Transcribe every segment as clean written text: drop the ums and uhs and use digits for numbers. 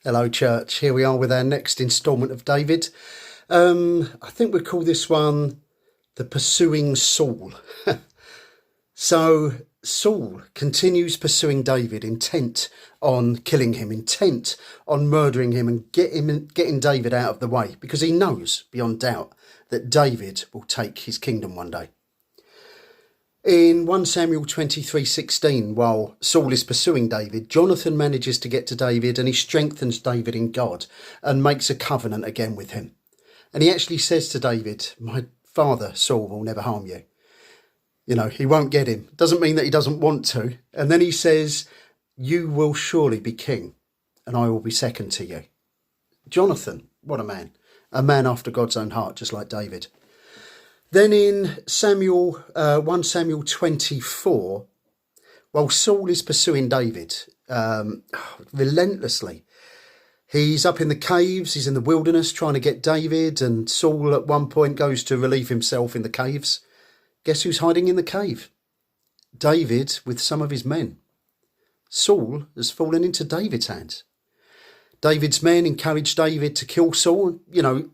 Hello, church. Here we are with our next instalment of David. I think we'll call this one The Pursuing Saul. So Saul continues pursuing David, intent on killing him, intent on murdering him and getting David out of the way, because he knows beyond doubt that David will take his kingdom one day. In 1 Samuel 23:16, while Saul is pursuing David, Jonathan manages to get to David and he strengthens David in God and makes a covenant again with him. And he actually says to David, my father Saul will never harm you. You know, he won't get him. Doesn't mean that he doesn't want to. And then he says, you will surely be king and I will be second to you. Jonathan, what a man after God's own heart, just like David. Then in 1 Samuel 24, while Saul is pursuing David relentlessly, he's up in the caves, he's in the wilderness trying to get David, and Saul at one point goes to relieve himself in the caves. Guess who's hiding in the cave? David with some of his men. Saul has fallen into David's hands. David's men encouraged David to kill Saul,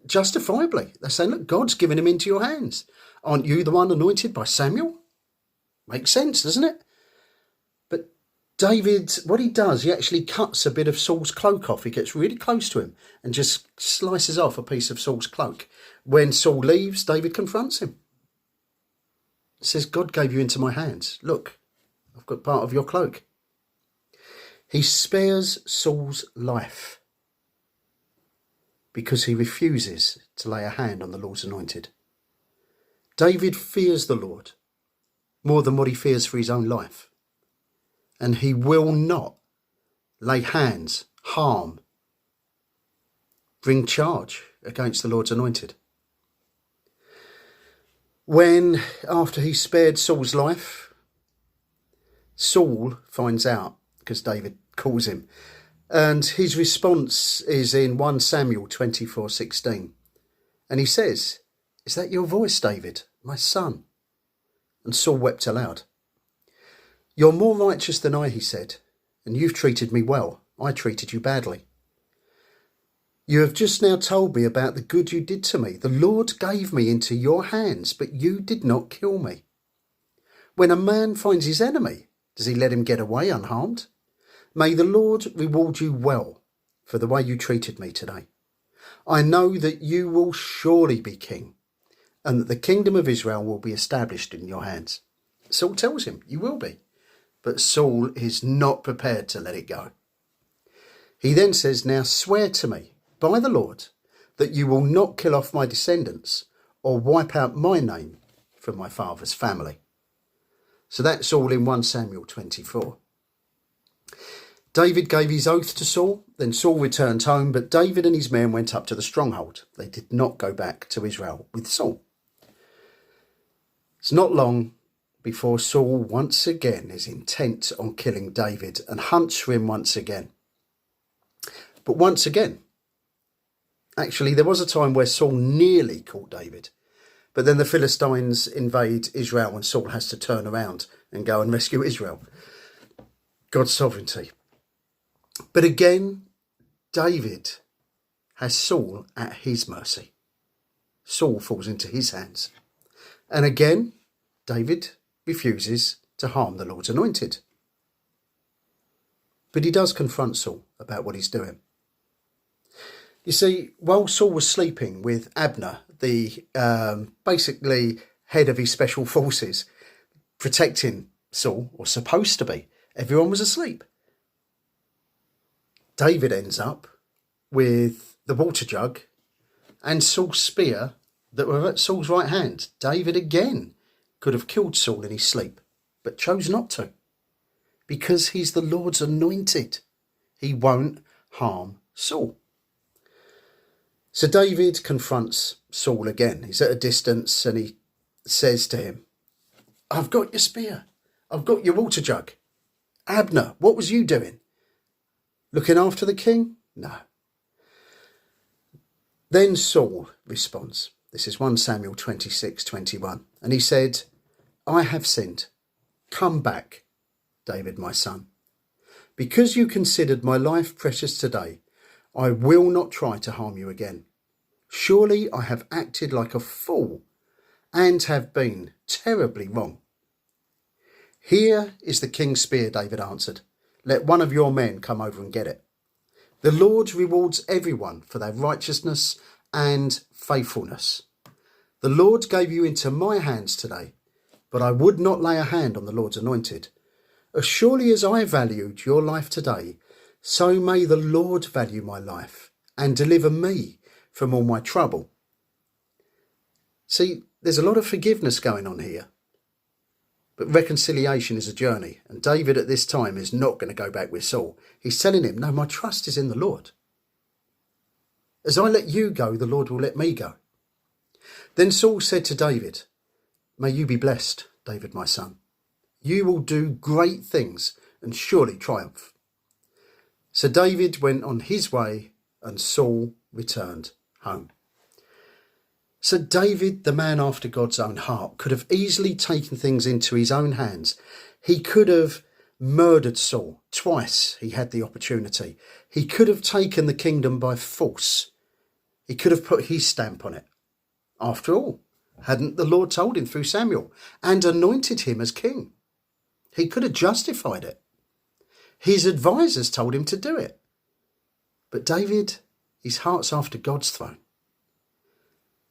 justifiably. They're saying, look, God's given him into your hands. Aren't you the one anointed by Samuel? Makes sense, doesn't it? But David, what he does, he actually cuts a bit of Saul's cloak off. He gets really close to him and just slices off a piece of Saul's cloak. When Saul leaves, David confronts him. He says, God gave you into my hands. Look, I've got part of your cloak. He spares Saul's life because he refuses to lay a hand on the Lord's anointed. David fears the Lord more than what he fears for his own life. And he will not lay hands, harm, bring charge against the Lord's anointed. When, after he spared Saul's life, Saul finds out, because David calls him, and his response is in 1 Samuel 24:16. And he says, is that your voice, David, my son? And Saul wept aloud. You're more righteous than I, he said, and you've treated me well. I treated you badly. You have just now told me about the good you did to me. The Lord gave me into your hands, but you did not kill me. When a man finds his enemy, does he let him get away unharmed? May the Lord reward you well for the way you treated me today. I know that you will surely be king and that the kingdom of Israel will be established in your hands. Saul tells him, you will be. But Saul is not prepared to let it go. He then says, now swear to me by the Lord that you will not kill off my descendants or wipe out my name from my father's family. So that's all in 1 Samuel 24. David gave his oath to Saul, then Saul returned home, but David and his men went up to the stronghold. They did not go back to Israel with Saul. It's not long before Saul once again is intent on killing David and hunts for him once again. But once again, actually, there was a time where Saul nearly caught David, but then the Philistines invade Israel and Saul has to turn around and go and rescue Israel. God's sovereignty. But again, David has Saul at his mercy. Saul falls into his hands. And again, David refuses to harm the Lord's anointed. But he does confront Saul about what he's doing. You see, while Saul was sleeping with Abner, the basically head of his special forces, protecting Saul, or supposed to be, everyone was asleep. David ends up with the water jug and Saul's spear that were at Saul's right hand. David again could have killed Saul in his sleep, but chose not to, because he's the Lord's anointed. He won't harm Saul. So David confronts Saul again. He's at a distance and he says to him, I've got your spear. I've got your water jug. Abner, what was you doing? Looking after the king? No. Then Saul responds. This is 1 Samuel 26:21. And he said, I have sinned. Come back, David, my son. Because you considered my life precious today, I will not try to harm you again. Surely I have acted like a fool and have been terribly wrong." "Here is the king's spear," David answered. "Let one of your men come over and get it. The Lord rewards everyone for their righteousness and faithfulness. The Lord gave you into my hands today, but I would not lay a hand on the Lord's anointed. As surely as I valued your life today, so may the Lord value my life and deliver me from all my trouble." See, there's a lot of forgiveness going on here. But reconciliation is a journey, and David at this time is not going to go back with Saul. He's telling him, no, my trust is in the Lord. As I let you go, the Lord will let me go. Then Saul said to David, "May you be blessed, David, my son. You will do great things and surely triumph." So David went on his way and Saul returned home. So David, the man after God's own heart, could have easily taken things into his own hands. He could have murdered Saul. Twice he had the opportunity. He could have taken the kingdom by force. He could have put his stamp on it. After all, hadn't the Lord told him through Samuel and anointed him as king? He could have justified it. His advisors told him to do it. But David, his heart's after God's throne.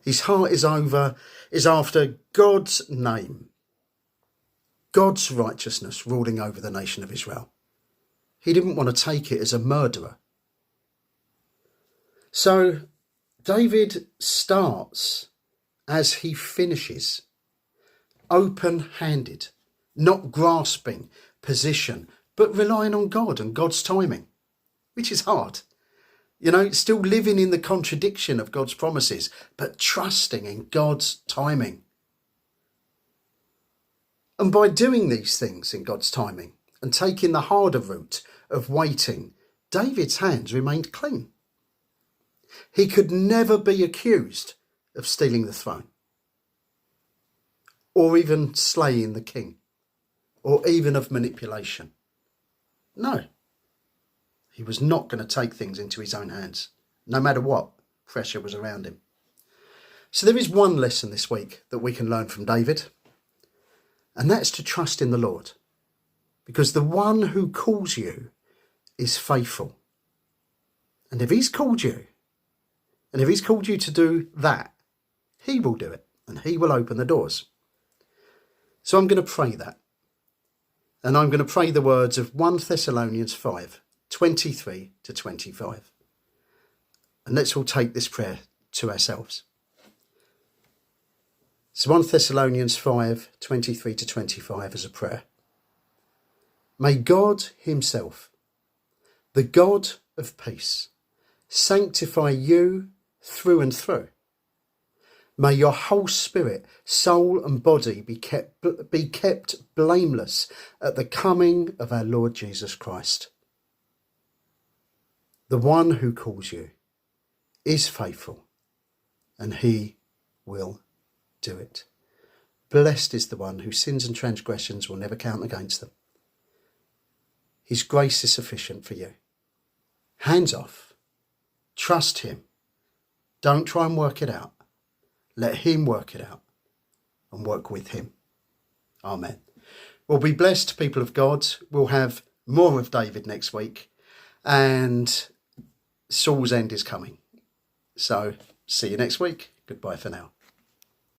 His heart is after God's name, God's righteousness ruling over the nation of Israel. He didn't want to take it as a murderer. So David starts as he finishes, open-handed, not grasping position, but relying on God and God's timing, which is hard. You know, still living in the contradiction of God's promises, but trusting in God's timing. And by doing these things in God's timing and taking the harder route of waiting, David's hands remained clean. He could never be accused of stealing the throne, or even slaying the king, or even of manipulation. No. He was not going to take things into his own hands, no matter what pressure was around him. So there is one lesson this week that we can learn from David, and that's to trust in the Lord, because the one who calls you is faithful. And if he's called you, to do that, he will do it, and he will open the doors. So I'm going to pray that. And I'm going to pray the words of 1 Thessalonians 5, 23 to 25. And let's all take this prayer to ourselves. So 1 Thessalonians 5, 23 to 25 as a prayer. May God himself, the God of peace, sanctify you through and through. May your whole spirit, soul and body be kept blameless at the coming of our Lord Jesus Christ. The one who calls you is faithful, and he will do it. Blessed is the one whose sins and transgressions will never count against them. His grace is sufficient for you. Hands off. Trust him. Don't try and work it out. Let him work it out and work with him. Amen. Well, be blessed, people of God. We'll have more of David next week, and Saul's end is coming. So see you next week. Goodbye for now.